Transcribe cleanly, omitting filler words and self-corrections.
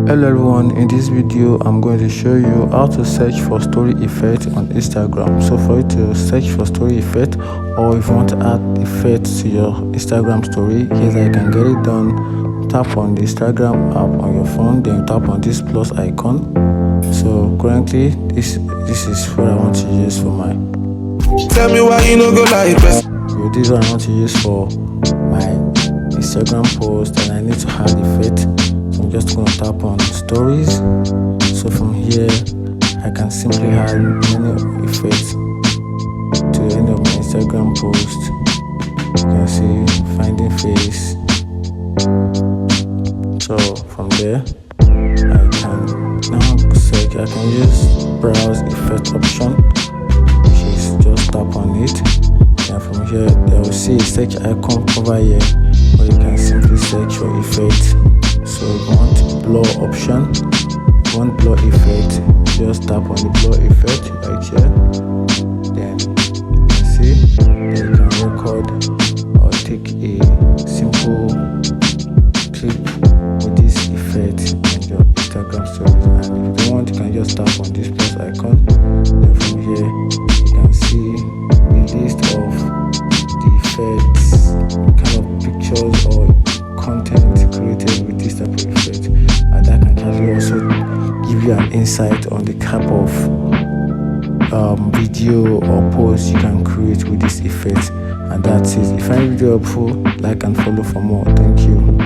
Hello everyone, in this video I'm going to show you how to search for story effect on Instagram. So for you to search for story effect, or if you want to add effect to your Instagram story, here's how you can get it done. Tap on the Instagram app on your phone, then tap on this plus icon. So currently this is what I want to use for my tell me why you no go like this. So this is what I want to use for my Instagram post, and I need to add effect. So I'm just going to tap on stories. So from here I can simply add any effect to any of my Instagram posts. You can see finding face. So from there I can now search. I can use browse effect option, which is just tap on it, and from here they will see a search icon over here where you can simply search for effect. So if you want blur option, if you want blur effect, just tap on the blur effect right here. Then you can see that you can record or take a simple clip with this effect in your Instagram stories. And if you don't want, you can just tap on this plus icon. Then from here you can see the list of the effects, kind of pictures or content created with this type of effect, and that can actually also give you an insight on the type of video or post you can create with this effect. And that's it. If I find the video helpful, like and follow for more. Thank you.